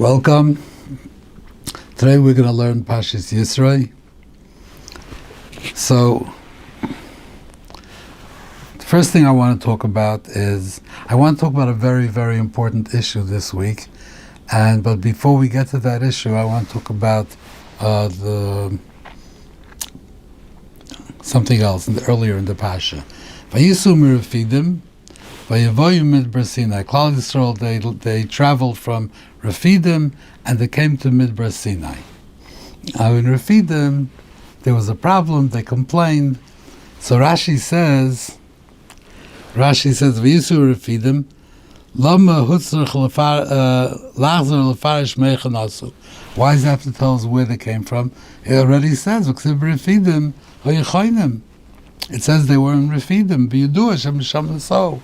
Welcome. Today we're going to learn Parshas Yisro. So, the first thing I want to talk about is, I want to talk about a very, very important issue this week. But before we get to that issue, I want to talk about something else earlier in the Parsha. Vayisu mirafidim, vayavoyu midbar Sinai. Klal Yisrael, they traveled from Refidim and they came to Midbar Sinai. Now in Refidim, there was a problem, they complained. So Rashi says, V'yisu Refidim, Lama hutzrach lachzer lefarish meichanasu. Why does it have to tell us where they came from? It already says, Refidim, hoyechoinim. It says they were in Refidim, b'yudu Hashem Misham so.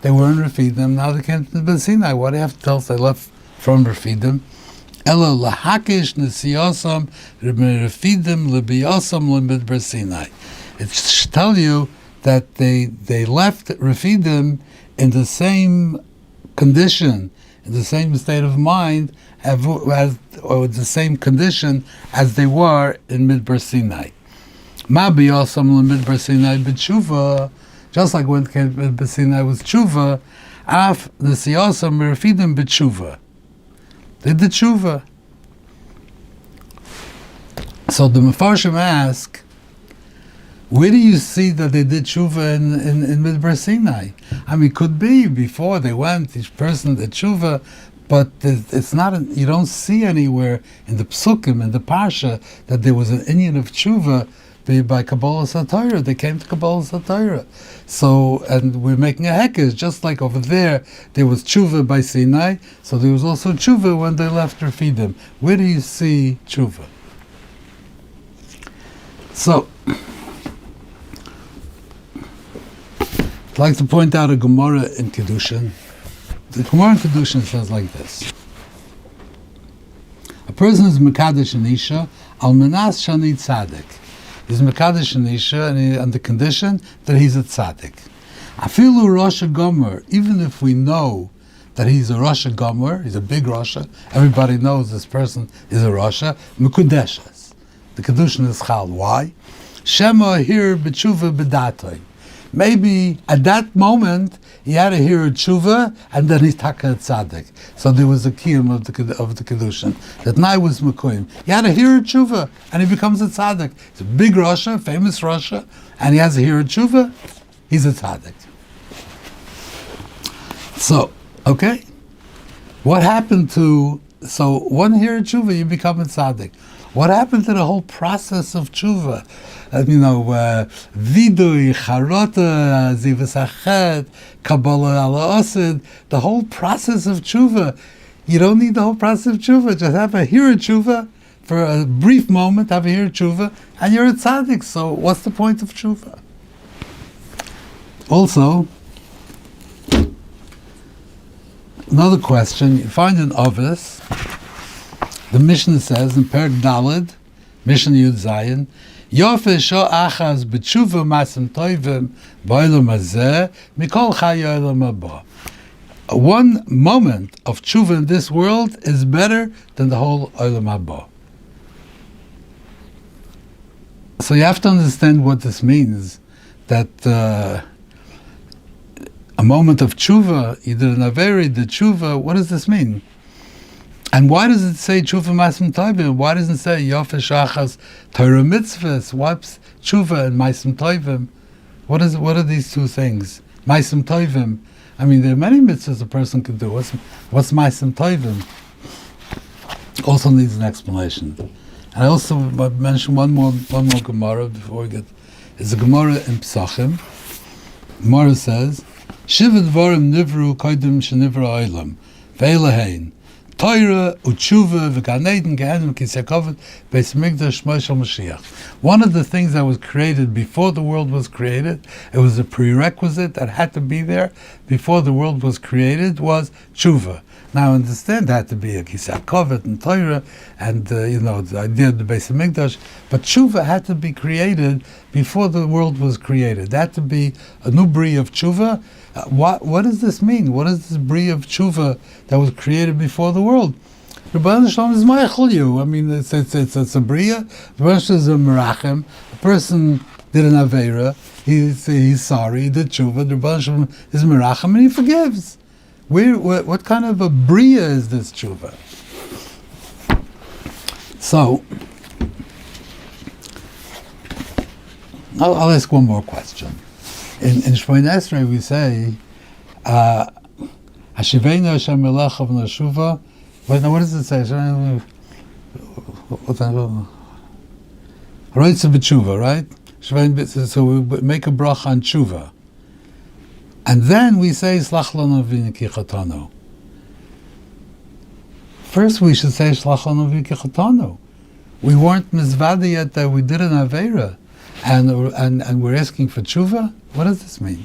They were in Refidim, now they came to Midbar Sinai. Why do you have to tell us they left from Refidim? Elo lahakish nesiyosam Refidim lebiyosam lemidbar Sinai. It should tell you that they left Refidim in the same condition, in the same state of mind, or the same condition as they were in Midbar Sinai. Ma biyosam lemidbar Sinai b'teshuvah, just like when Midbar Sinai was teshuvah, af nesiyosam Refidim b'teshuvah. They did teshuvah. So the Mefarshim ask, where do you see that they did teshuvah in Midbar Sinai? I mean, could be before they went, each person did teshuvah, but it's not. You don't see anywhere in the Psukim, in the Parsha, that there was an inyan of teshuvah by Kabbalah Torah. They came to Kabbalah Torah. So, and we're making a hekesh, just like over there was teshuvah by Sinai, so there was also teshuvah when they left Refidim. Where do you see teshuvah? So, I'd like to point out a Gemara in Kedushin. The Gemara in Kedushin says like this: a person is Mekadesh an Isha, al menas shani tzaddik. He's Mekadesh an Isha, and on the condition that he's a tzaddik. Afilu Rosh Gomer, even if we know that he's a Rosh Gomer, he's a big Rosha, everybody knows this person is a Rosha, Mekudeshes. The Kedushin is Chal. Why? Shema here b'teshuvah b'datoi. Maybe at that moment he had to hear a teshuvah and then he's taka tzaddik. So there was a kiyum of the kedushin. That night was mekuyim. He had to hear a teshuvah and he becomes a tzaddik. It's a big Rasha, famous Rasha, and he has to hear a teshuvah. He's a tzaddik. So, okay, what happened to? So one hear a teshuvah, you become a tzaddik. What happened to the whole process of teshuvah? Vidui, charota, zivasachet, kabbalah ala osid, the whole process of teshuvah. You don't need the whole process of teshuvah. Just have a hear a teshuvah for a brief moment, have a hear a teshuvah, and you're a tzaddik. So what's the point of teshuvah? Also, another question, you find in Ovis, the Mishnah says in Perek Daled, Mishnah Yud Zayin, Yofe sho achaz b'teshuvah masim toivim b'olam hazeh mikol chaya olam haba. One moment of teshuvah in this world is better than the whole olam haba. So you have to understand what this means, that a moment of teshuvah, either an averi, the teshuvah, what does this mean? And why does it say teshuvah masim toivim? Why doesn't it say yofesh achas Torah mitzvahs? What's teshuvah and masim toivim? What are these two things? Masim toivim. I mean, there are many mitzvahs a person can do. What's masim toivim? Also needs an explanation. And I also mention one more Gemara before we get. It's a Gemara in Pesachim. Gemara says, Shiva dvarim nivru koidim shenivra olam ve'elahein Torah, Utshuvah, V'Ganeden, Gehenim, Kisyakovet, Beis Mikdash, Moshe Mashiach. One of the things that was created before the world was created, it was a prerequisite that had to be there before the world was created, was Teshuvah. Now, understand that to be a Kisyakovet and Torah, and the idea of the Beis Mikdash, but Teshuvah had to be created before the world was created. That had to be a new bri of Teshuvah. What does this mean? What is this bri of teshuvah that was created before the world? Rebbeinu Shalom is meichel you. I mean, it's a bria. Rebbeinu Shalom is a merachem. A person did an aveira. He's sorry. He did teshuvah. Rebbeinu Shalom is merachem, and he forgives. What kind of a bria is this teshuvah? So, I'll ask one more question. In Shmoneh Esrei we say, Hashiveinu Hashem Melech of Neshuva. What does it say? Roitza b'tshuva, right? So we make a bracha on tshuva. And then we say, Slach lanu v'nikichatanu. First we should say, Slach lanu v'nikichatanu. We weren't mizvada yet that we did an aveira. And we're asking for tshuva? What does this mean?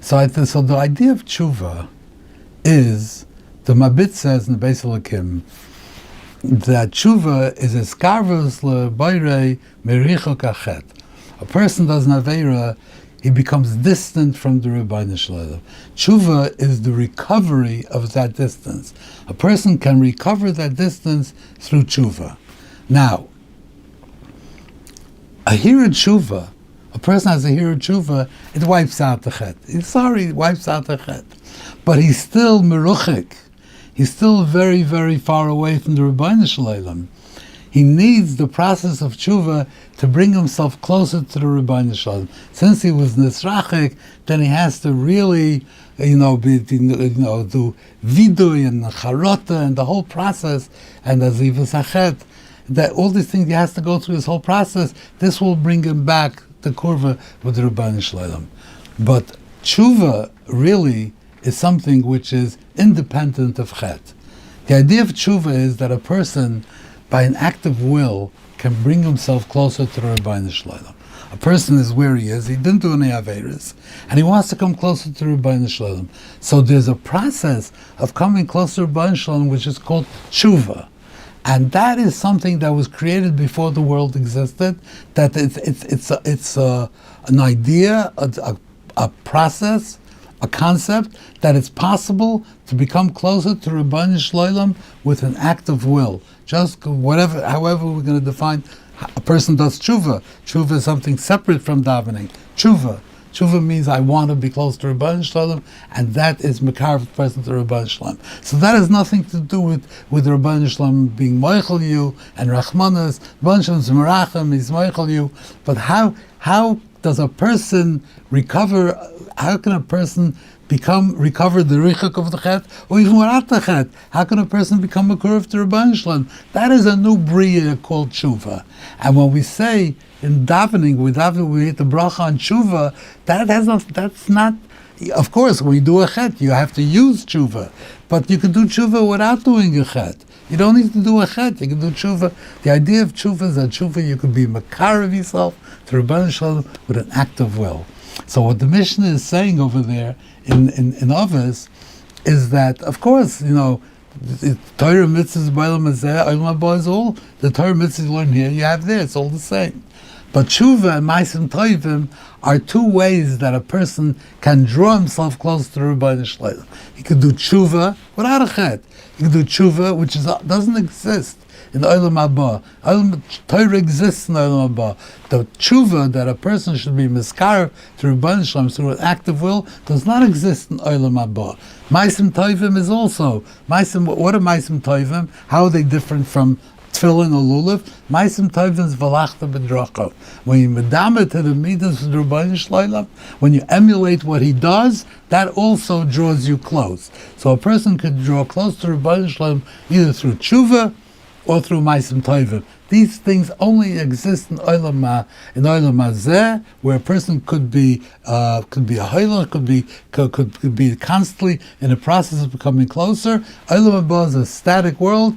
So the idea of tshuva is, the Mabit says in the Beis Elokim, that tshuva is a skarvus le'boirei mericho kachet. A person does an aveira, he becomes distant from the Rebbeinu Shalom. Tshuva is the recovery of that distance. A person can recover that distance through tshuva. Now, a hirud tshuva, a person has a hirud tshuva, it wipes out the chet. He's sorry, it wipes out the chet. But he's still meruchik. He's still very, very far away from the Rebbeinu Shalom. He needs the process of tshuva to bring himself closer to the Rebbeinu Shalom. Since he was nisrachik, then he has to really, do vidui and charota and the whole process, and as he was achet, that all these things he has to go through this whole process. This will bring him back the kurva with the Rebbeinu Shalom. But tshuva really is something which is independent of chet. The idea of tshuva is that a person, by an act of will, can bring himself closer to the Rebbeinu Shalom. A person is where he is, he didn't do any averis, and he wants to come closer to the Rebbeinu Shalom. So there's a process of coming closer to the Rebbeinu Shalom which is called tshuva. And that is something that was created before the world existed. That it's an idea, a process, a concept that it's possible to become closer to Rebbeinu Shalom with an act of will. Just however we're going to define, a person does teshuvah. Teshuvah is something separate from davening. Teshuvah means I want to be close to Rebbeinu Shalom, and that is Mekar present to Rebbeinu Shalom. So that has nothing to do with Rebbeinu Shalom being Moichel you and Rachmanas. Rebbeinu Shalom is Merachem, he's Moichel you. But how does a person recover? How can a person recover the richuk of the chet, or even without the chet? How can a person become a kurv to Rebbeinu Shalom? That is a new bria called tshuva. And when we say in davening, we hit the bracha on tshuva, that's not. Of course, when you do a chet, you have to use tshuva, but you can do tshuva without doing a chet. You don't need to do a chet, you can do tshuva. The idea of tshuva is that tshuva, you can be makar of yourself to Rebbeinu Shalom with an act of will. So what the Mishnah is saying over there in Ovis is that, of course, the Torah mitzvahs, Bailam Hazeh, Olam Haba is all, the Torah mitzvahs you learn here, you have there, it's all the same. But tshuva and ma'asim tovim are two ways that a person can draw himself close to the Rebbeinu Shalom. He could do tshuva without a chet. He could do tshuva, which doesn't exist in Olam Haba. Torah exists in Olam Haba. The tshuva that a person should be miskar to Rebbeinu Shalom through an act of will does not exist in Olam Haba. Ma'asim tovim is also what are ma'asim tovim? How are they different from tefillin or lulav? Ma'asim tovim is velachta b'drachav. When you medama to the midas of the Rebbeinu Shalom, when you emulate what he does, that also draws you close. So a person could draw close to Rebbeinu Shalom either through tshuva or through ma'asim tovim. These things only exist in Olam Hazeh, where a person could be a hoiler, could be constantly in the process of becoming closer. Olam Haba is a static world.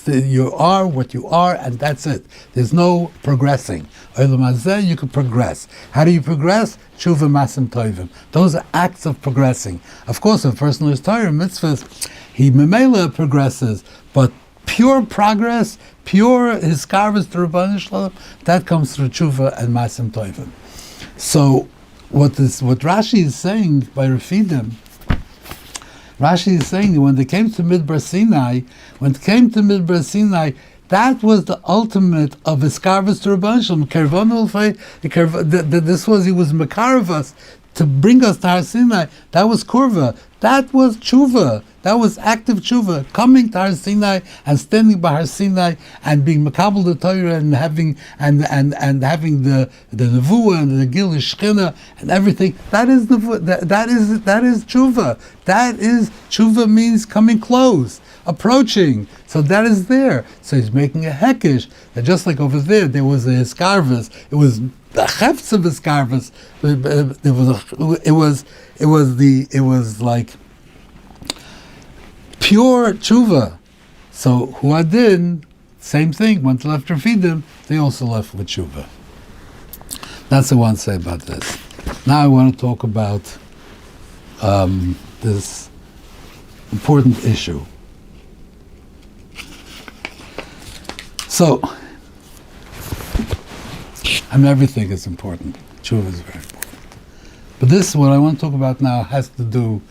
You are what you are, and that's it. There's no progressing. Olam Hazeh, you can progress. How do you progress? Tshuva, ma'asim tovim. Those are acts of progressing. Of course, if a person is Torah mitzvahs, he memela progresses, but pure progress, pure hiskarvus to Rebbeinu Shalom, that comes through tshuva and ma'asim tovim. So, what Rashi is saying by Refidim, Rashi is saying that when they came to Midbar Sinai, that was the ultimate of Iskarvus to Rabban Shalom. This was, he was Mekarvus to bring us to Har Sinai. That was Kurva. That was Teshuvah. That was active Teshuvah. Coming to Har Sinai and standing by Har Sinai and being Makabel the Torah and having having the Nevuah and the Gil Shechina and everything. That is that is Teshuvah. That is Teshuvah, means coming close, approaching. So that is there. So he's making a hekesh that just like over there was a Iskarvus. It was the chefs of Iskarvus. It was like pure tshuva. So Huadin, same thing. Once left Rafidim, they also left with tshuva. That's what I want to say about this. Now I want to talk about this important issue. So, everything is important. Tshuva is very important. But this, what I want to talk about now, has to do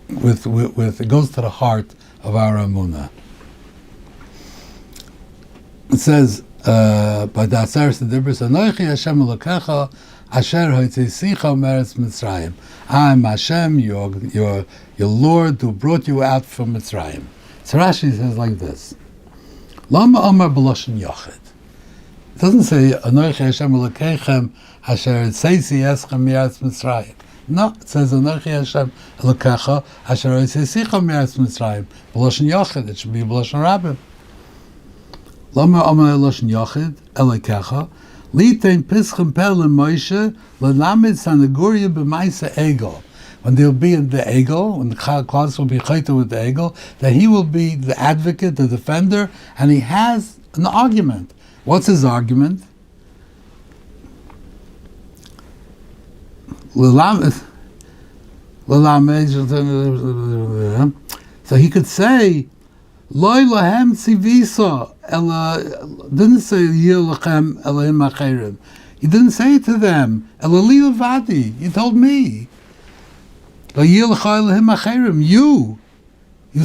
with it goes to the heart of our Amunah. It says, by the Aseres Dibros, Anochi Hashem Elokecha, Asher Hotzisicha Meretz Mitzrayim. I am Hashem, your Lord, who brought you out from Mitzrayim. So Rashi says like this: Lama Amar B'Lashon Yochid. It doesn't say Anochi Hashem Elokechem Asher Tzeisi Eschem Meretz Mitzrayim. No, it says Anochi Hashem Elokecha Asher Tzeisicha Meretz Mitzrayim. B'Lashon Yochid. It should be B'Lashon Rabbim. Lama Amar B'Lashon Yochid Elokecha Litein Pischem Pel Moshe L'Lamed Sanaguria B'Maisa Eigel. When they'll be in the Eigel, when the clouds will be chayta with the Eigel, that he will be the advocate, the defender, and he has an argument. What's his argument? So he could say, Loi lahem tzivisa, didn't say Yir lachem elahim acherim. He didn't say it to them. Elali levadi. He told me. You was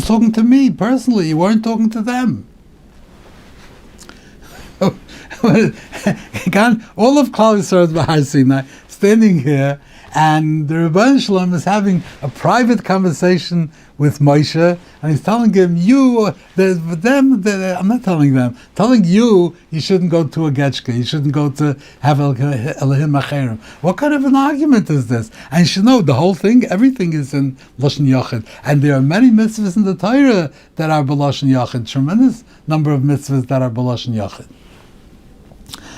talking to me personally. You weren't talking to them. All of Klal Yisrael is Bahar Sinai, standing here, and the Rebbeinu Shalom is having a private conversation with Moshe, and he's telling him, I'm not telling them, telling you shouldn't go to a getchka, you shouldn't go to have Elohim Acherim. What kind of an argument is this? And you should know, the whole thing, everything is in Lashon Yachid, and there are many mitzvahs in the Torah that are B'Lashon Yachid, tremendous number of mitzvahs that are B'Lashon Yachid.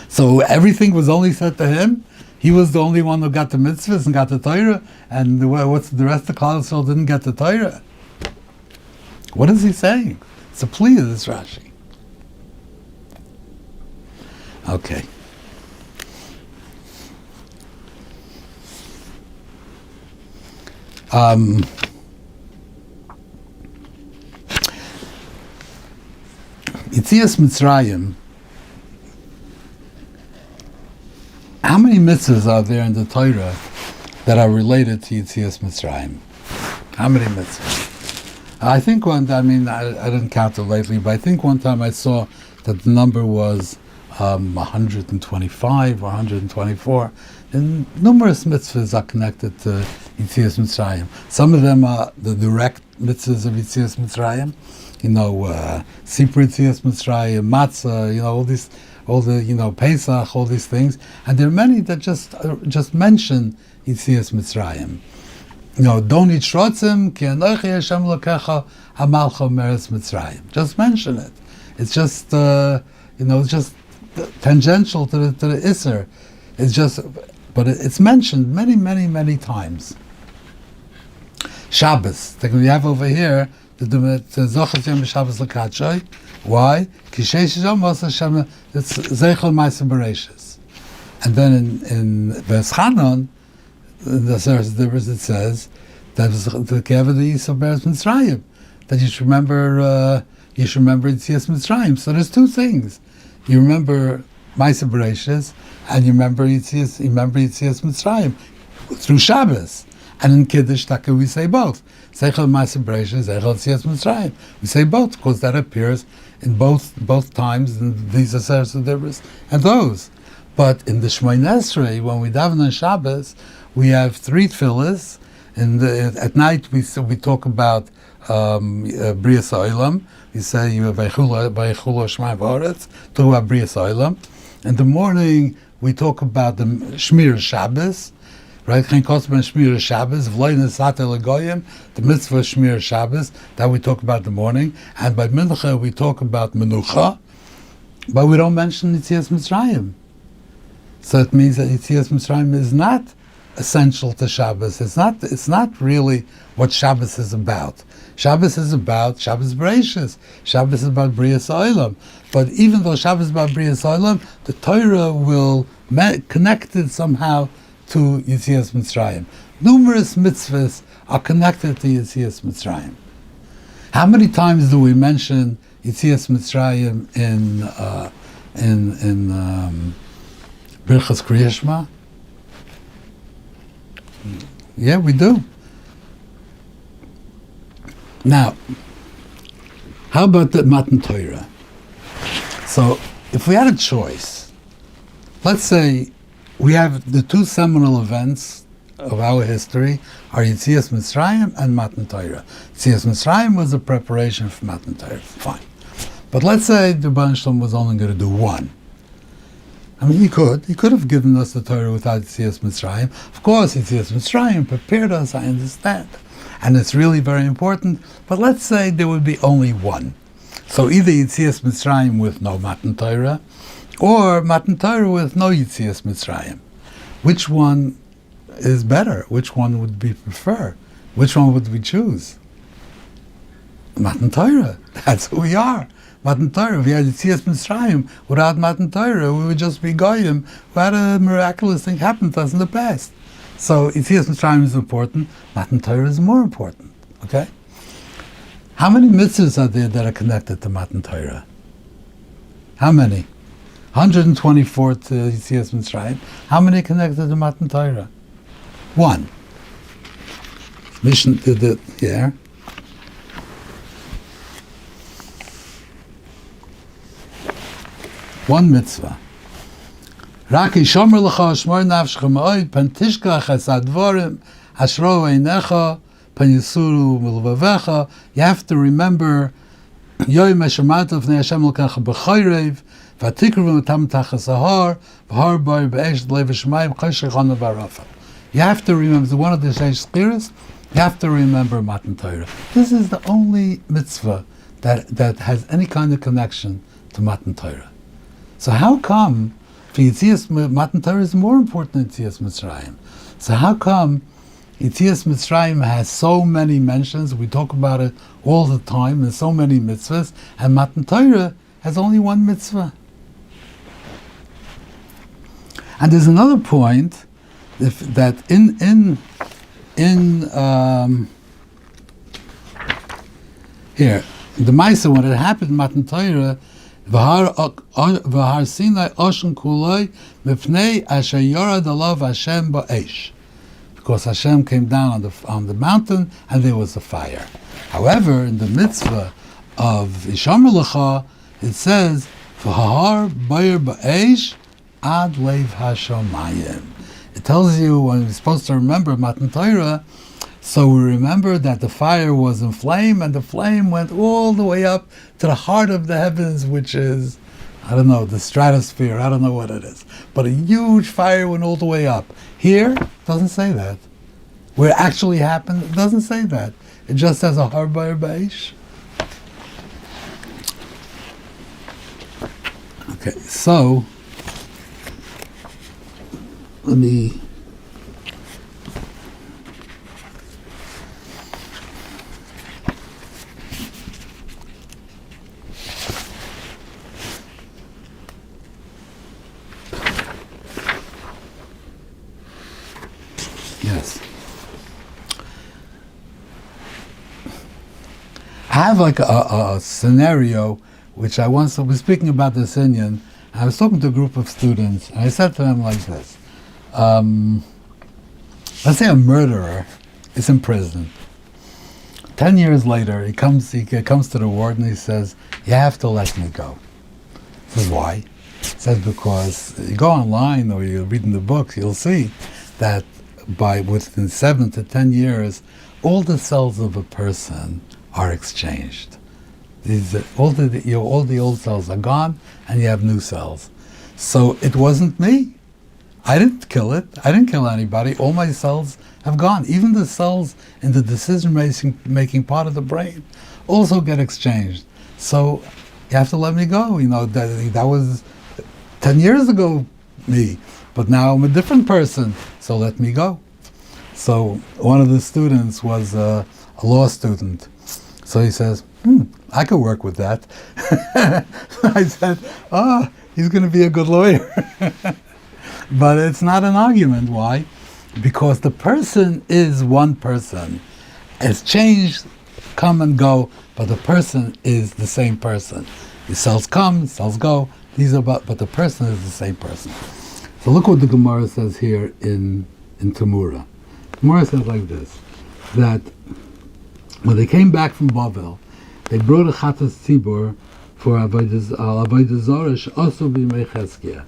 So everything was only said to him. He was the only one who got the mitzvahs and got the Torah, and the rest of Klal Yisrael didn't get the Torah. What is he saying? It's a plea of this Rashi. Okay. Yitzias Mitzrayim. How many mitzvahs are there in the Torah that are related to Yitzias Mitzrayim? How many mitzvahs? I think I didn't count it lately, but I think one time I saw that the number was 125 or 124. And numerous mitzvahs are connected to Yitzias Mitzrayim. Some of them are the direct mitzvahs of Yitzias Mitzrayim. Sipur Yitzias Mitzrayim, Matzah, all the Pesach, all these things, and there are many that just mention Yitzias Mitzrayim. Don't eat shrotzim, ki anochi Hashem lokecha hamalcha meretz Mitzrayim. Just mention it. It's just just tangential to the Isser. But it's mentioned many, many, many times. Shabbos, like we have over here, the Zochas Yom Shabbos L'Katshoi. Why? It's Zeichel Ma'aseh Bereishis. And then in Ves Chanon, the Aseres Dibros, it says that the Kevah the Yisro Beretz Mitzrayim, that you should remember Yitzias Mitzrayim. So there's two things: you remember Ma'aseh Bereishis, and you remember Yitzias Mitzrayim through Shabbos. And in Kiddush, we say both. Zeichel Ma'aseh Bereishis, Zeichel Yetzias Mitzrayim. We say both because that appears in both times in these Aseret Deibros and those. But in the Shemoneh Esrei, when we daven on Shabbos, we have 3 tefillas. At night we talk about Brias Olam. We say Vayichulu Shema V'Aretz. Talk about Brias Olam. In the morning we talk about the Shmir Shabbos. Right? Chen Kosman Shmir Shabbos. V'Lo Nesate L'Goyim. The mitzvah Shmir Shabbos that we talk about in the morning. And by Mincha we talk about Menucha, but we don't mention Yetzias Mitzrayim. So it means that Yetzias Mitzrayim is not essential to Shabbos. It's not really what Shabbos is about. Shabbos is about Shabbos Bereishis. Shabbos is about Brias Olam. But even though Shabbos is about Brias Olam, the Torah will connect it somehow to Yetzias Mitzrayim. Numerous mitzvahs are connected to Yetzias Mitzrayim. How many times do we mention Yetzias Mitzrayim in Birchas Kriyas Shema? Yeah, we do. Now, how about the Mattan Torah? So, if we had a choice, let's say we have the 2 seminal events of our history are Yetzias Mitzrayim and Mattan Torah. Yetzias Mitzrayim was a preparation for Mattan Torah. Fine. But let's say the Rebbeinu Shalom was only going to do one. I mean, he could have given us the Torah without Yetzias Mitzrayim. Of course, Yetzias Mitzrayim prepared us, I understand. And it's really very important. But let's say there would be only one. So either Yetzias Mitzrayim with no Mattan Torah, or Mattan Torah with no Yetzias Mitzrayim. Which one is better? Which one would we prefer? Which one would we choose? Mattan Torah. That's who we are. Mattan Torah. If we had Yetzias Mitzrayim without Mattan Torah, we would just be goyim who had a miraculous thing happen to us in the past. So Yetzias Mitzrayim is important. Mattan Torah is more important. Okay. How many mitzvahs are there that are connected to Mattan Torah? How many? 124 to Yetzias Mitzrayim. How many are connected to Mattan Torah? 1. Mission to the here. One mitzvah. Rak yishomer lecha shmor nafshecha ma'od pen tishkach es advarim ashro einecha pen yisuru milvavecha. You have to remember Yoim Eshamata v'nei Hashem l'kacha b'chayrev v'atikru v'matam tachas ahar v'har bar b'esh d'lev v'shemayim chayshech hana v'arafa. You have to remember, the one of the Sheish Spiris, you have to remember Mattan Torah. This is the only mitzvah that has any kind of connection to Mattan Torah. So how come Mattan Torah is more important than Yetzias Mitzrayim? So how come Yetzias Mitzrayim has so many mentions, we talk about it all the time, and so many mitzvahs, and Mattan Torah has only one mitzvah? And there's another point, that in here, the Maisa, when it happened in Mattan Torah, V'har Sinai Oshun Kuloi Mipnei Asher Yorad Alav Hashem Ba'esh, because Hashem came down on the mountain and there was a fire. However, in the mitzvah of Yishomer Lecha, it says V'har Bayer Ba'esh Ad Lev Hashomayim. It tells you when we're supposed to remember Mattan Torah, so we remember that the fire was in flame, and the flame went all the way up to the heart of the heavens, which is, I don't know, the stratosphere, I don't know what it is. But a huge fire went all the way up. Here, it doesn't say that. Where it actually happened, it doesn't say that. It just says a har bar b'esh. Okay, so, let me... Yes. I have like a scenario which I once was speaking about this Indian. I was talking to a group of students, and I said to them like this: let's say a murderer is in prison. 10 years later, he comes to the warden and he says, "You have to let me go." He says, "Why?" He says, "Because you go online or you read in the books, you'll see that within 7 to 10 years, all the cells of a person are exchanged. All the old cells are gone, and you have new cells. So it wasn't me. I didn't kill it. I didn't kill anybody. All my cells have gone. Even the cells in the decision-making part of the brain also get exchanged. So you have to let me go. That was 10 years ago me, but now I'm a different person, so let me go." So one of the students was a law student. So he says, "I could work with that." I said, he's going to be a good lawyer. But it's not an argument. Why? Because the person is one person. It's changed, come and go, but the person is the same person. The cells come, cells go. But the person is the same person. So look what the Gemara says here in Tamura. Gemara says like this, that when they came back from Bavel, they brought a chatas tzibur for avodah zarah also b'mei Cheskia.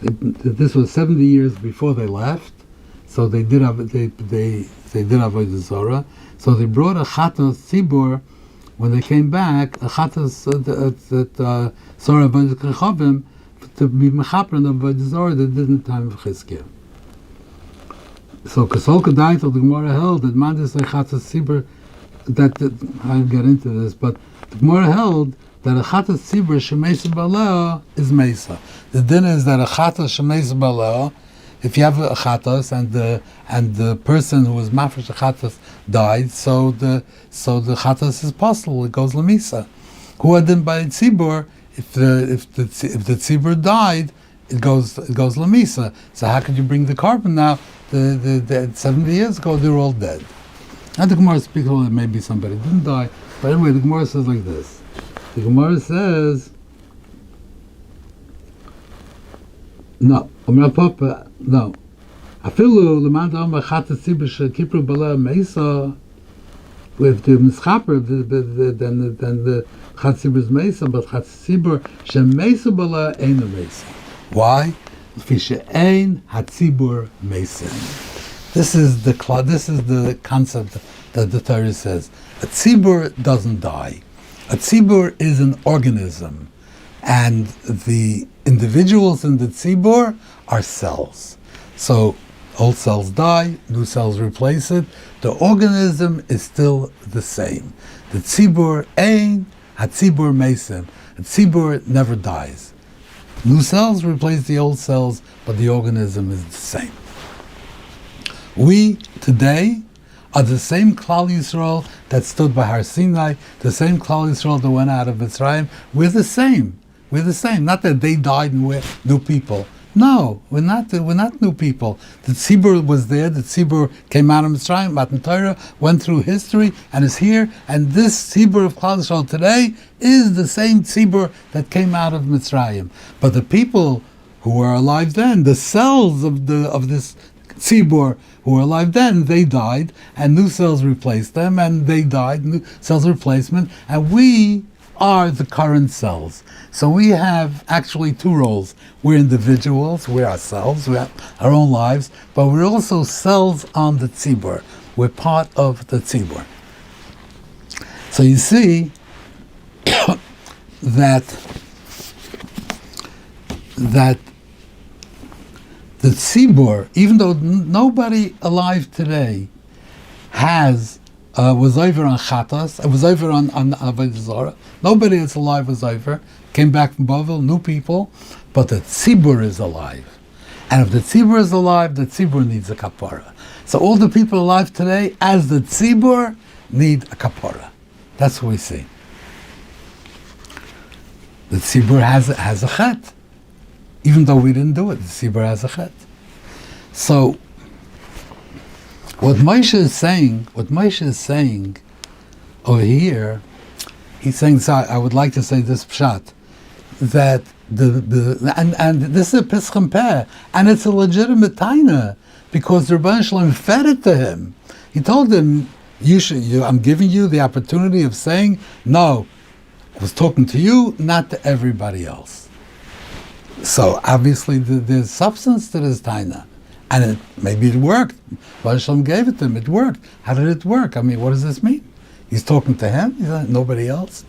This was 70 years before they left, so they did avodah zarah. So they brought a chatas tzibur when they came back, a chatas sorah avodah kechavim to be mechaper and avodah zarah that did in the time of Cheskia. So Kasol Kedai told the Gemara held that Mandis Chatas Tzibur, I'll get into this, but the Gemara held that a Chatas Tzibur Shemesa Balea is Mesa. The din is that a Chatas Shemesa Balea, if you have a Chatas and the person who was Mafresh Chatas died, so the Chatas is possible, it goes Lamisa. Who had then by Tzibur, if the Tzibur died, it goes Lamisa. So how could you bring the carbon now? The 70 years ago, they were all dead. And the Gemara speaks about maybe somebody didn't die, but anyway, the Gemara says like this. The Gemara says, no. Afilu l'man da'am chatas tzibur shekipru b'la mesa. With the mischaper, then the chatas tzibur is mesa, but chatas tzibur shemesa b'la ein mesa. Why? This is the concept that the Torah says. A tzibur doesn't die. A tzibur is an organism, and the individuals in the tzibur are cells. So old cells die, new cells replace it. The organism is still the same. The tzibur ein, hatzibur mesim. The tzibur never dies. New cells replace the old cells, but the organism is the same. We, today, are the same Klal Yisrael that stood by Har Sinai, the same Klal Yisrael that went out of Mitzrayim. We're the same. We're the same. Not that they died and we're new people. No, we're not new people. The Tzibur was there. The Tzibur came out of Mitzrayim. Mattan Torah went through history and is here. And this Tzibur of Klal Yisrael today is the same Tzibur that came out of Mitzrayim. But the people who were alive then, the cells of this Tzibur who were alive then, they died, and new cells replaced them, and they died, new cells replacement, and we are the current cells. So we have actually two roles. We're individuals, we're ourselves, we have our own lives, but we're also cells on the tzibur. We're part of the tzibur. So you see that the tzibur, even though nobody alive today was over on chatas, it was over on avodah zarah. Nobody that's alive was over. Came back from Bavel, new people, but the tzibur is alive. And if the tzibur is alive, the tzibur needs a kapara. So all the people alive today, as the tzibur, need a kapara. That's what we see. The tzibur has a chet. Even though we didn't do it, the tzibur has a chet. So, what Moshe is saying over here, he's saying, so I would like to say this pshat, that and this is a pischem peh, and it's a legitimate taina, because the Rebbeinu Shalom fed it to him. He told them, I'm giving you the opportunity of saying, no, I was talking to you, not to everybody else. So obviously there's substance to this taina. And maybe it worked. Hashem gave it to him. It worked. How did it work? I mean, what does this mean? He's talking to him? He's not, nobody else?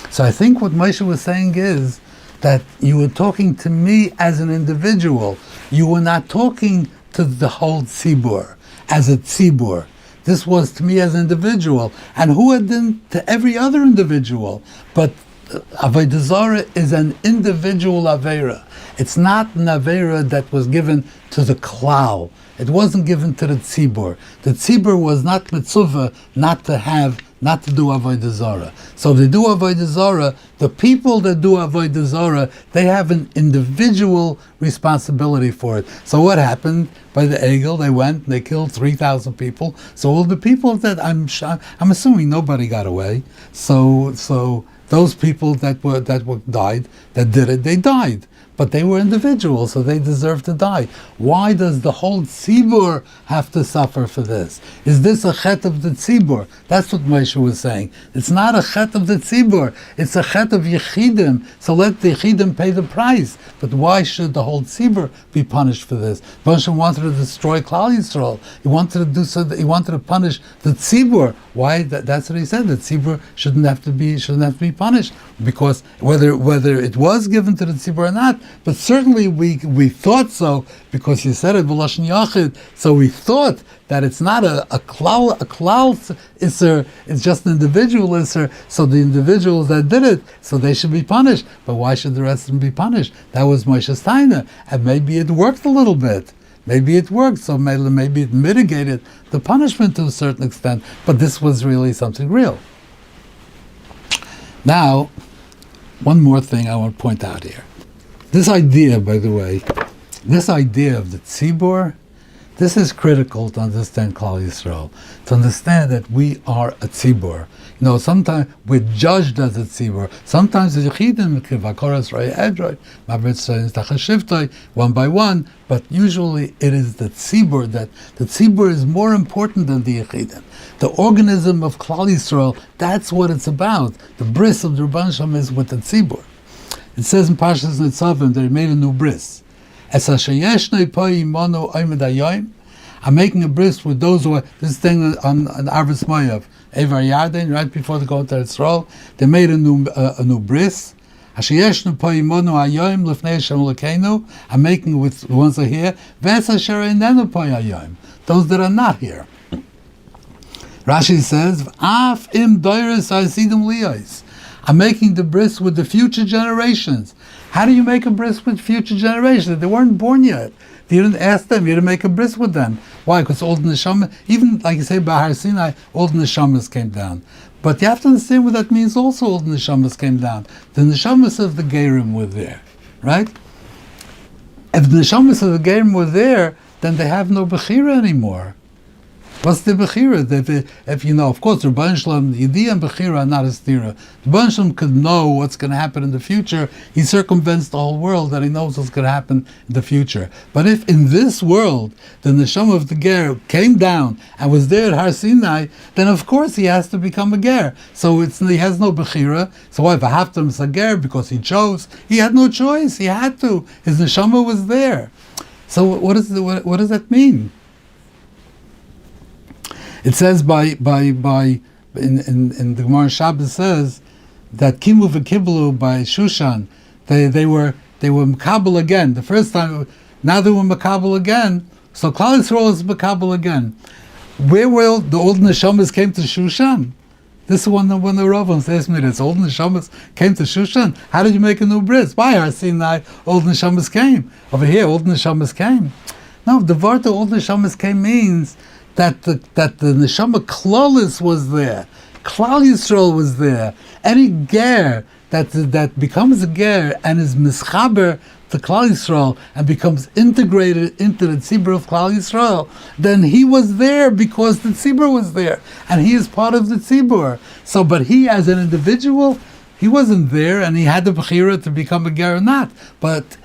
So I think what Moshe was saying is that you were talking to me as an individual. You were not talking to the whole tzibur, as a tzibur. This was to me as an individual. And who had been to every other individual? But Avodah Zarah is an individual Aveira. It's not an Aveira that was given to the klal. It wasn't given to the tzibur. The tzibur was not mitzvah not to do Avodah Zarah. So if they do Avodah Zarah, the people that do Avodah Zarah, they have an individual responsibility for it. So what happened by the Eigel? They went, they killed 3,000 people. So all the people that I'm assuming nobody got away. So those people that died, that did it, they died. But they were individuals, so they deserve to die. Why does the whole tzibur have to suffer for this? Is this a chet of the tzibur? That's what Moshe was saying. It's not a chet of the tzibur. It's a chet of yechidim. So let the yechidim pay the price. But why should the whole tzibur be punished for this? Moshe wanted to destroy Klal Yisrael. He wanted to do so. He wanted to punish the tzibur. Why? That's what he said. The tzibur shouldn't have to be punished, because whether it was given to the tzibur or not. But certainly we thought so, because you said it b'lashon yachid. So we thought that it's not a klal isser, it's just an individual isser. So the individuals that did it, so they should be punished. But why should the rest of them be punished? That was Moshe's taina, and maybe it worked a little bit. Maybe it worked, so maybe it mitigated the punishment to a certain extent. But this was really something real. Now, one more thing I want to point out here. This idea, by the way, this idea of the tzibur, this is critical to understand Klal Yisrael, to understand that we are a tzibur. You know, sometimes we're judged as a tzibur. Sometimes the yechidim, one by one, but usually it is the tzibur that the tzibur is more important than the yechidim. The organism of Klal Yisrael, that's what it's about. The bris of the Rebbeinu Shalom is with the tzibur. It says in Parshas Nitzavim that he made a new bris. I'm making a bris with those who are, this thing on Arvis Moav, Evar Yarden, right before they go to Yisro, they made a new bris. I'm making it with the ones that are here. Those that are not here. Rashi says, I'm making the bris with the future generations. How do you make a bris with future generations? They weren't born yet. You didn't ask them. You didn't make a bris with them. Why? Because all the neshama, even like you say by Sinai, all the neshamas came down. But you have to understand what that means. Also, all the neshamas came down. The neshamas of the Gerim were there, right? If the neshamas of the Gerim were there, then they have no bechira anymore. What's the bechira? If you know, of course, the Rebbeinu Shalom, Yediyah and bechira are not a stira. The Rebbeinu Shalom could know what's going to happen in the future. He circumvents the whole world, and he knows what's going to happen in the future. But if in this world the neshama of the ger came down and was there at Har Sinai, then of course he has to become a ger. So he has no bechira. So why? V'haftam sager, because he chose. He had no choice. He had to. His neshama was there. So what does that mean? It says in the Gemara Shabbos says that Kimu v'Kiblu by Shushan, they were Makabel again. The first time, now they were Makabel again. So Klal Yisrael is Makabel again. Where will the old neshamas came to Shushan? This is when the Ravans asked me this. Old neshamas came to Shushan. How did you make a new bris? By Har Sinai, old neshamas came. Over here, old neshamas came. No, the word old neshamas came means that the neshama klalis was there, Klal Yisrael was there. Any ger that becomes a ger and is mischaber to Klal Yisrael and becomes integrated into the tzibur of Klal Yisrael, then he was there because the tzibur was there, and he is part of the tzibur. So, but he as an individual, he wasn't there, and he had the bechira to become a ger or not. But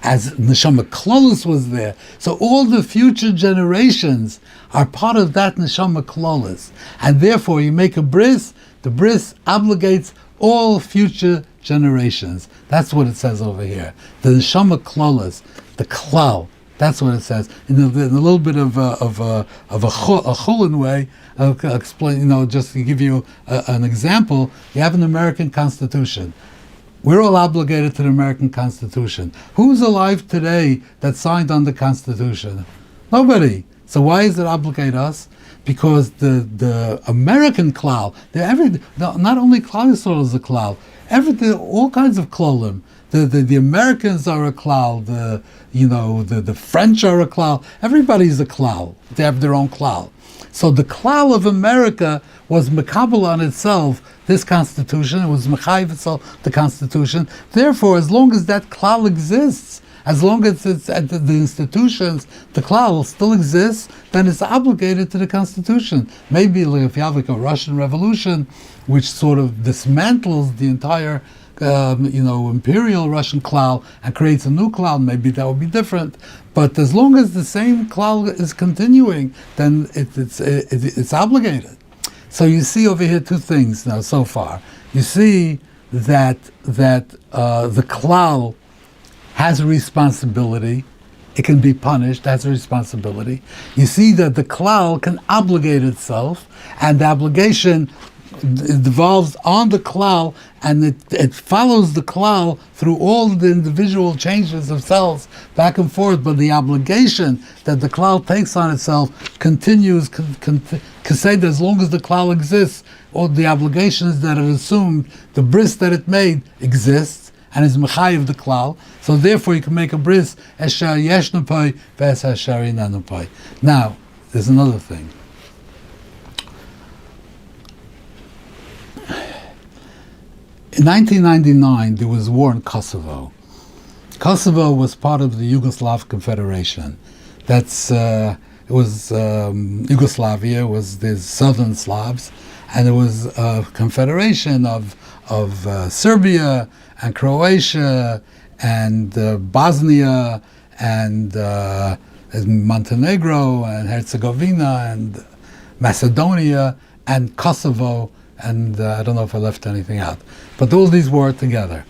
as neshama klolus was there. So all the future generations are part of that neshama klolus, and therefore you make a bris. The bris obligates all future generations. That's what it says over here. The neshama klolus, the klal. That's what it says. In a little bit of a chulin way, I'll explain. Just to give you an example, you have an American Constitution. We're all obligated to the American Constitution. Who's alive today that signed on the Constitution? Nobody. So why does it obligate us? Because the American klal, not only klal Yisrael is a klal, all kinds of klalim. The Americans are a klal. The French are a klal. Everybody's a klal. They have their own klal. So the klal of America was mekabel on itself this Constitution. It was mechayiv itself the Constitution. Therefore, as long as that klal exists, as long as it's at the institutions, the klal still exists, then it's obligated to the Constitution. Maybe if you have like a Russian Revolution, which sort of dismantles the entire imperial Russian klal and creates a new klal, maybe that would be different. But as long as the same klal is continuing, then it's obligated. So you see over here two things now so far. You see that the klal has a responsibility. It can be punished, has a responsibility. You see that the klal can obligate itself, and the obligation devolves on the klal, and it follows the klal through all the individual changes of cells back and forth, but the obligation that the klal takes on itself continues, can say that as long as the klal exists, all the obligations that it assumed, the bris that it made exists, and is mechayiv the klal. So therefore you can make a bris, esher yeshnu pai, ves esher inanu pai. Now, there's another thing. In 1999, there was war in Kosovo. Kosovo was part of the Yugoslav Confederation. Yugoslavia was the southern Slavs, and it was a confederation of Serbia and Croatia and Bosnia and Montenegro and Herzegovina and Macedonia and Kosovo, and I don't know if I left anything out, but all these were together.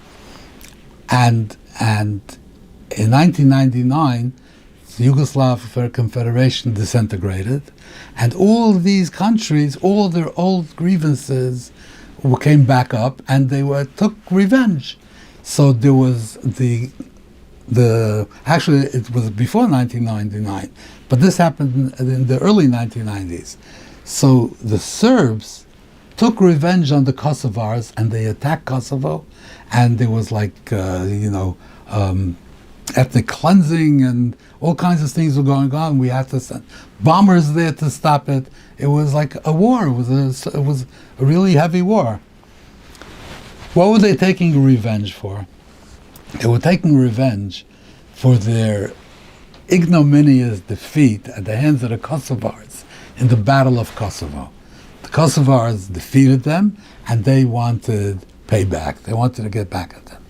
And in 1999, the Yugoslav Confederation disintegrated, and all these countries, all their old grievances came back up, and they took revenge. So there was actually it was before 1999, but this happened in the early 1990s. So the Serbs took revenge on the Kosovars, and they attacked Kosovo, and there was ethnic cleansing and all kinds of things were going on. We had to send bombers there to stop it. It was like a war. It was a really heavy war. What were they taking revenge for? They were taking revenge for their ignominious defeat at the hands of the Kosovars in the Battle of Kosovo. The Kosovars defeated them, and they wanted payback. They wanted to get back at them.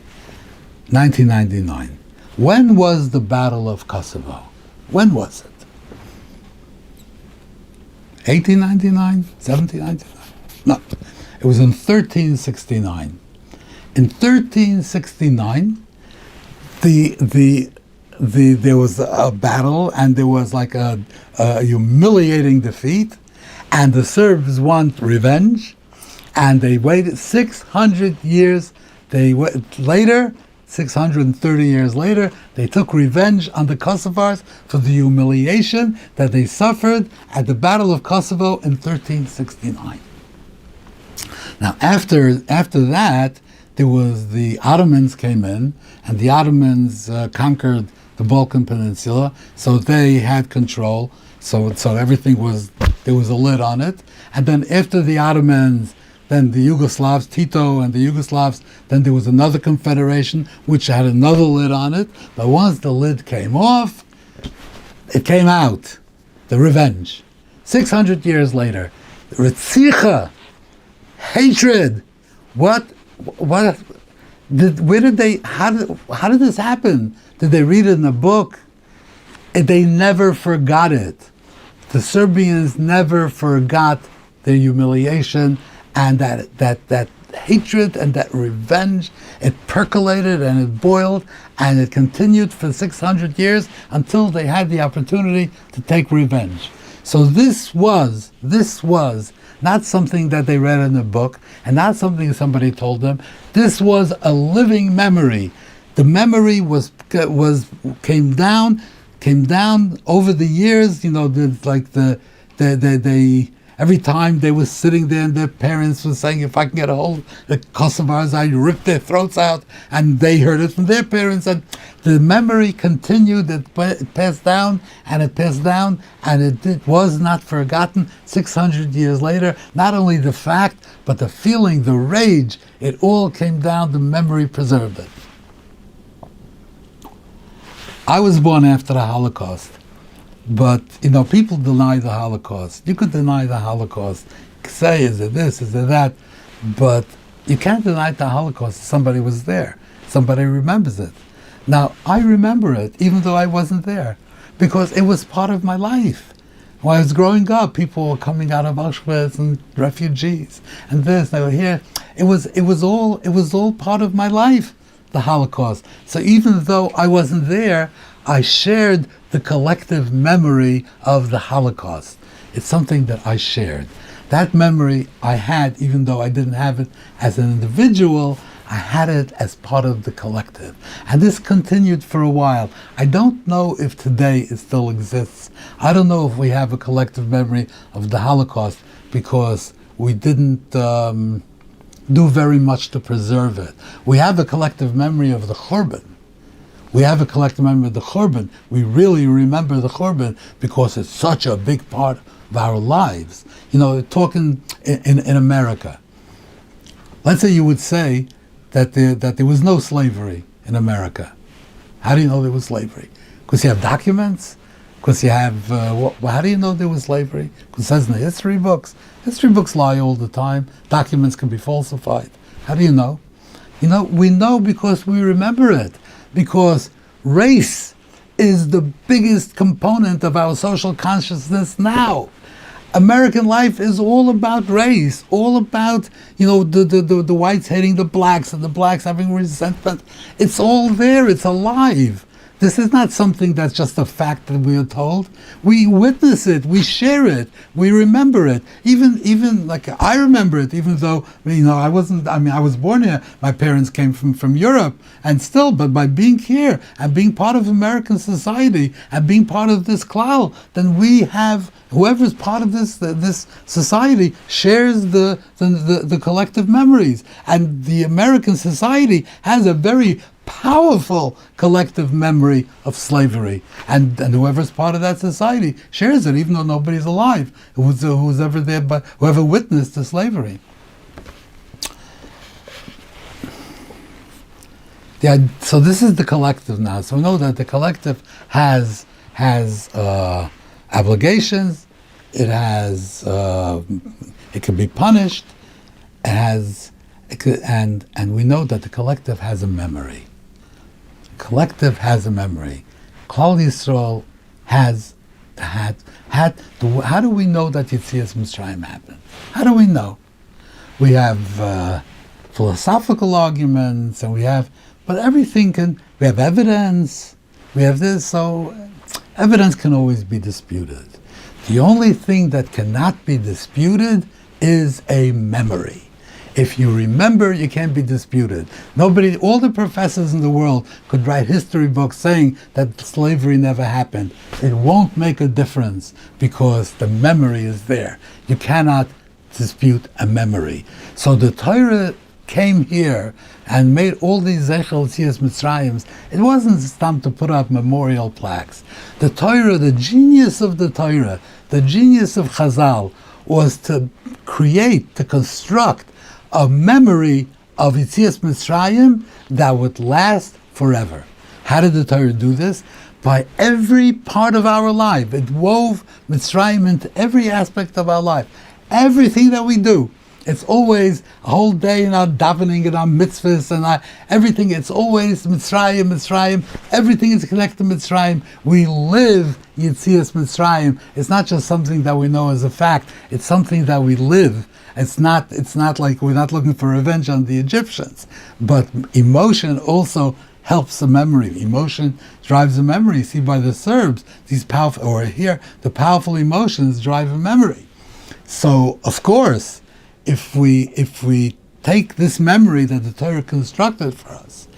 1999. When was the Battle of Kosovo? When was it? 1899? 1799? No. It was in 1369. In 1369, there was a battle, and there was like a humiliating defeat, and the Serbs want revenge, and they waited 600 years. Later, 630 years later, they took revenge on the Kosovars for the humiliation that they suffered at the Battle of Kosovo in 1369. Now, after that, there was the Ottomans came in, and the Ottomans conquered the Balkan Peninsula, so they had control. So everything there was a lid on it. And then after the Ottomans, then the Yugoslavs, Tito and the Yugoslavs, then there was another confederation which had another lid on it. But once the lid came off, it came out, the revenge. 600 years later, Ritzicha, hatred. What How did this happen? Did they read it in a book? They never forgot it. The Serbians never forgot their humiliation, and that hatred and that revenge, it percolated and it boiled, and it continued for 600 years until they had the opportunity to take revenge. So this was not something that they read in a book, and not something somebody told them. This was a living memory. The memory came down over the years. Every time they were sitting there and their parents were saying, if I can get a hold of the Kosovars, I'd rip their throats out, and they heard it from their parents, and the memory continued, it passed down, and it was not forgotten 600 years later. Not only the fact, but the feeling, the rage, it all came down, the memory preserved it. I was born after the Holocaust. But, people deny the Holocaust. You could deny the Holocaust, say, is it this, is it that, but you can't deny the Holocaust if somebody was there. Somebody remembers it. Now, I remember it, even though I wasn't there, because it was part of my life. When I was growing up, people were coming out of Auschwitz and refugees, and this, they were here. It was all part of my life, the Holocaust. So even though I wasn't there, I shared the collective memory of the Holocaust. It's something that I shared. That memory I had, even though I didn't have it as an individual, I had it as part of the collective. And this continued for a while. I don't know if today it still exists. I don't know if we have a collective memory of the Holocaust, because we didn't do very much to preserve it. We have a collective memory of the Churban. We have a collective memory of the Churban. We really remember the Churban because it's such a big part of our lives. Talking in America. Let's say you would say that there was no slavery in America. How do you know there was slavery? Because you have documents? Because you have, how do you know there was slavery? Because it says in the history books. History books lie all the time. Documents can be falsified. How do you know? We know because we remember it. Because race is the biggest component of our social consciousness now. American life is all about race, all about, the whites hating the blacks and the blacks having resentment. It's all there, it's alive. This is not something that's just a fact that we are told. We witness it, we share it, we remember it. Even like I remember it, even though I was born here. My parents came from Europe, and still, but by being here and being part of American society and being part of this klal, then we have whoever's part of this society shares the collective memories, and the American society has a very powerful collective memory of slavery, and whoever's part of that society shares it, even though nobody's alive who's ever there, but whoever witnessed the slavery. So this is the collective now. So we know that the collective has obligations. It has it can be punished. And we know that the collective has a memory. Collective has a memory. Klal Yisrael has had. How do we know that Yetzias Mitzrayim happened? How do we know? We have philosophical arguments, and we have evidence. We have this. So evidence can always be disputed. The only thing that cannot be disputed is a memory. If you remember, you can't be disputed. All the professors in the world could write history books saying that slavery never happened. It won't make a difference because the memory is there. You cannot dispute a memory. So the Torah came here and made all these Zeichel Yetzias Mitzrayim. It wasn't time to put up memorial plaques. The Torah, the genius of the Torah, the genius of Chazal, was to construct a memory of Yetzias Mitzrayim that would last forever. How did the Torah do this? By every part of our life. It wove Mitzrayim into every aspect of our life. Everything that we do. It's always a whole day in our davening and our mitzvahs and everything. It's always Mitzrayim, Mitzrayim. Everything is connected to Mitzrayim. We live Yitzias Mitzrayim. It's not just something that we know as a fact. It's something that we live. It's not like we're not looking for revenge on the Egyptians. But emotion also helps the memory. Emotion drives the memory. See, by the Serbs, these powerful, or here, the powerful emotions drive a memory. So, of course, if we take this memory that the Torah constructed for us,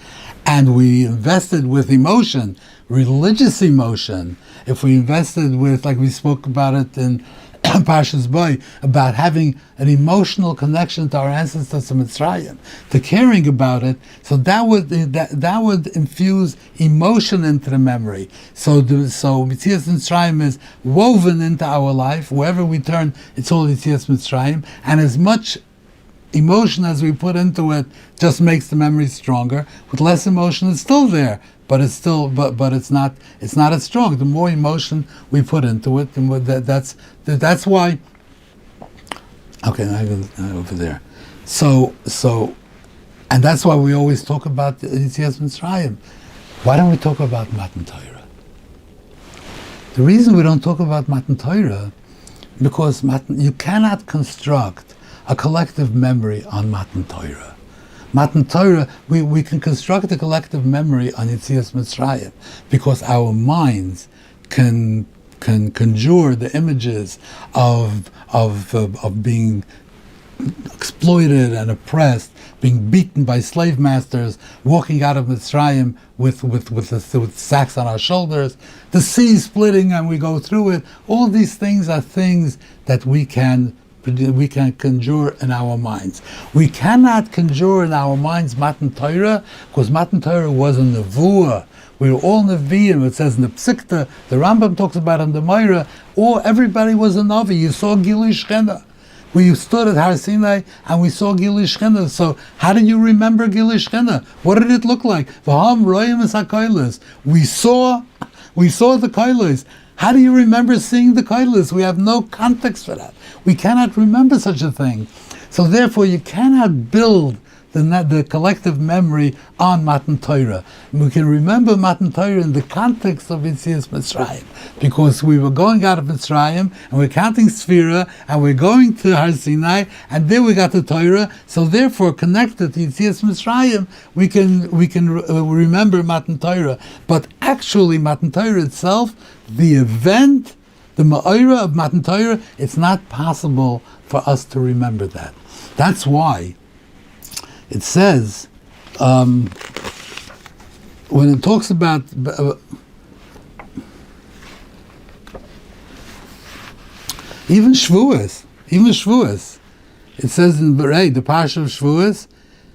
and we invested with emotion, religious emotion, if we invested with, like we spoke about it in Parshas Boy, about having an emotional connection to our ancestors in Mitzrayim, to caring about it, so that would infuse emotion into the memory. So Yitzias Mitzrayim is woven into our life. Wherever we turn, it's all Yitzias Mitzrayim, and as much emotion as we put into it just makes the memory stronger. With less emotion, it's still there, but it's still, but it's not as strong. The more emotion we put into it, the more that's why. Okay, now I go over there. So, and that's why we always talk about Yitzias Mitzrayim. Why don't we talk about Mattan Torah? The reason we don't talk about Mattan Torah, because you cannot construct a collective memory on Mattan Torah. Mattan Torah, we can construct a collective memory on Yitzias Mitzrayim because our minds can conjure the images of being exploited and oppressed, being beaten by slave masters, walking out of Mitzrayim with sacks on our shoulders, the sea splitting and we go through it. All these things are things that we can conjure in our minds. We cannot conjure in our minds Mattan Torah because Mattan Torah was a nevuah. We were all Nevi'im. It says in the Psikta, the Rambam talks about in the Meira, everybody was a Navi. You saw Gilui Shechina. We stood at Har Sinai and we saw Gilui Shechina. So how did you remember Gilui Shechina? What did it look like? V'ham royim es hakoilos. We saw the koilos. How do you remember seeing the koilos? We have no context for that. We cannot remember such a thing. So therefore you cannot build the collective memory on Mattan Torah. We can remember Mattan Torah in the context of Yitzias Mitzrayim, because we were going out of Mitzrayim and we're counting Sphira and we're going to Har Sinai and there we got the Torah. So therefore, connected to Yitzias Mitzrayim, we can remember Mattan Torah. But actually, Mattan Torah itself, the event, the Ma'ira of Mattan Torah, it's not possible for us to remember that. That's why it says, when it talks about even Shavuos, it says in Berei, the Parsha of Shavuos,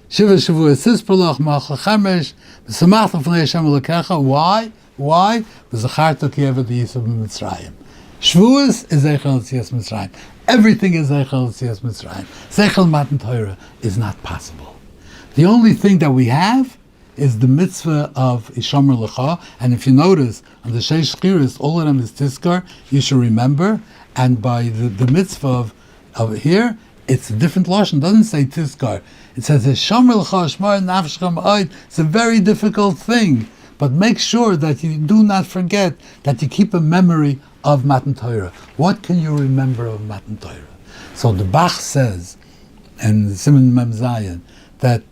Shiva Shavuos Sispalach Machal Chamesh V'samach L'fnei Hashem Elokecha. Why? V'zacharto ki eved Yisro b'Mitzrayim. Shavuos is Eigel Yitzias Mitzrayim. Everything is Eigel Yitzias Mitzrayim. Zeichel Mattan Torah is not possible. The only thing that we have is the mitzvah of Ishomer Lecha, and if you notice, on the Sheish Chiris, all of them is Tizkar, you should remember, and by the mitzvah of here, it's a different lashon. It doesn't say Tizkar. It says Ishomer Lecha, Shmar Nafshcha Ma'od. It's a very difficult thing, but make sure that you do not forget that you keep a memory of Mattan Torah. What can you remember of Mattan Torah? So the Bach says, and Simon Mem Zayin, that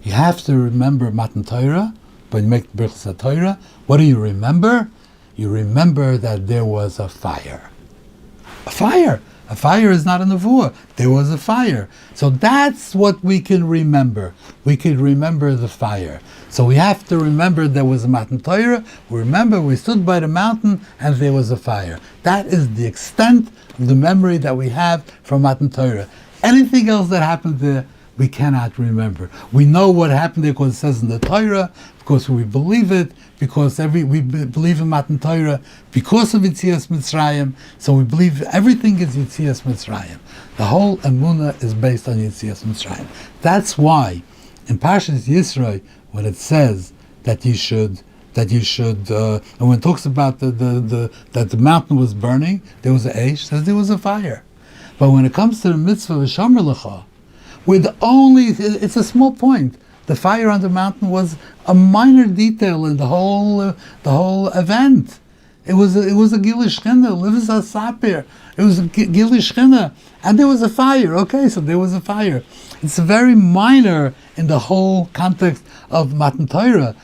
you have to remember Mattan Torah, but you make Birchas HaTorah. What do you remember? You remember that there was a fire. A fire! A fire is not a nevuah. There was a fire. So that's what we can remember. We can remember the fire. So we have to remember there was a Mattan Torah. We remember we stood by the mountain and there was a fire. That is the extent of the memory that we have from Mattan Torah. Anything else that happened there, we cannot remember. We know what happened there because it says in the Torah, because we believe it, because we believe in Mattan Torah because of Yitzias Mitzrayim. So we believe everything is Yitzias Mitzrayim. The whole Emunah is based on Yitzias Mitzrayim. That's why in Parshas Yisro, when it says that you should, and when it talks about that the mountain was burning, there was an eish, says there was a fire. But when it comes to the mitzvah v'shomer lecha, it's a small point. The fire on the mountain was a minor detail in the whole event. It was a Gili Shchina, Livas HaSapir. It was a Gili Shchina. And there was a fire. Okay, so there was a fire. It's very minor in the whole context of Mattan Torah.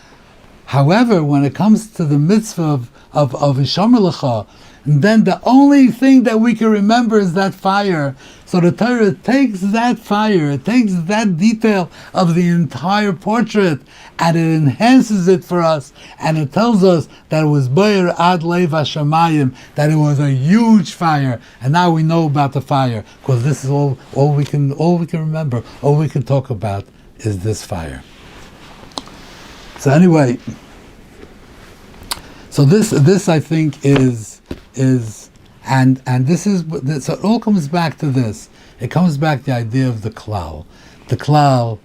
However, when it comes to the mitzvah of Yishomer Lecha, and then the only thing that we can remember is that fire. So the Torah takes that fire, it takes that detail of the entire portrait, and it enhances it for us, and it tells us that it was Boyer Ad Lev HaShamayim, that it was a huge fire, and now we know about the fire, because this is all we can remember, all we can talk about is this fire. So anyway, so this I think is and this is so it all comes back to this. It comes back to the idea of the klal. The klal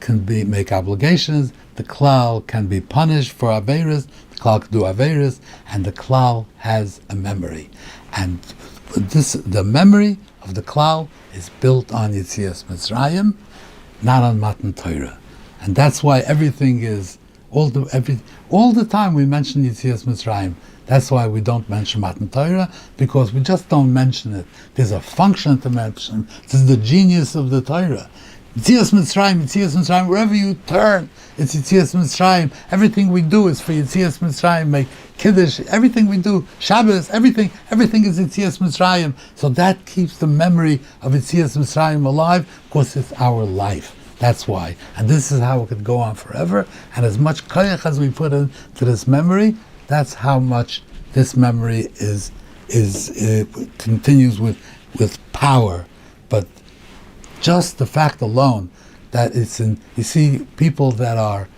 can make obligations. The klal can be punished for averis. The klal can do averis, and the klal has a memory. And the memory of the klal is built on Yetzias Mitzrayim, not on Mattan Torah, and that's why everything is all the time we mention Yetzias Mitzrayim. That's why we don't mention Mattan Torah, because we just don't mention it. There's a function to mention. This is the genius of the Torah. Yetzias Mitzrayim, wherever you turn, it's Yetzias Mitzrayim. Everything we do is for Yetzias Mitzrayim. Make Kiddush, everything we do, Shabbos, everything is Yetzias Mitzrayim. So that keeps the memory of Yetzias Mitzrayim alive, because it's our life. That's why. And this is how it could go on forever. And as much koyach as we put into this memory, that's how much this memory continues with power. But just the fact alone that it's in, you see people that are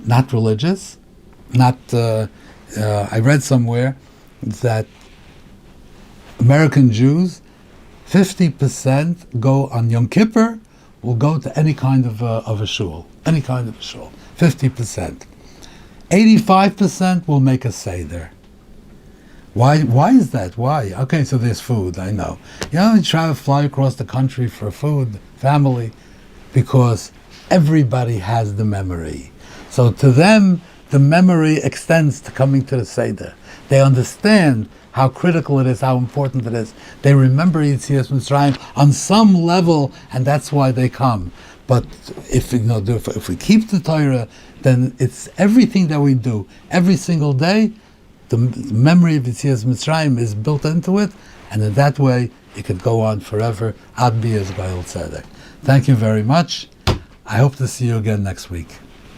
not religious, I read somewhere that American Jews, 50% go on Yom Kippur, will go to any kind of a shul, 50%. 85% will make a seder. Why is that? Why? Okay, so there's food, I know. You fly across the country for food, family, because everybody has the memory. So to them, the memory extends to coming to the seder. They understand how critical it is, how important it is. They remember Yetzias Mitzrayim on some level, and that's why they come. But if we keep the Torah, then it's everything that we do every single day. The memory of Yetzias Mitzrayim is built into it, and in that way it could go on forever. Ad B'yaz Ga'il Tzedek. Thank you very much. I hope to see you again next week.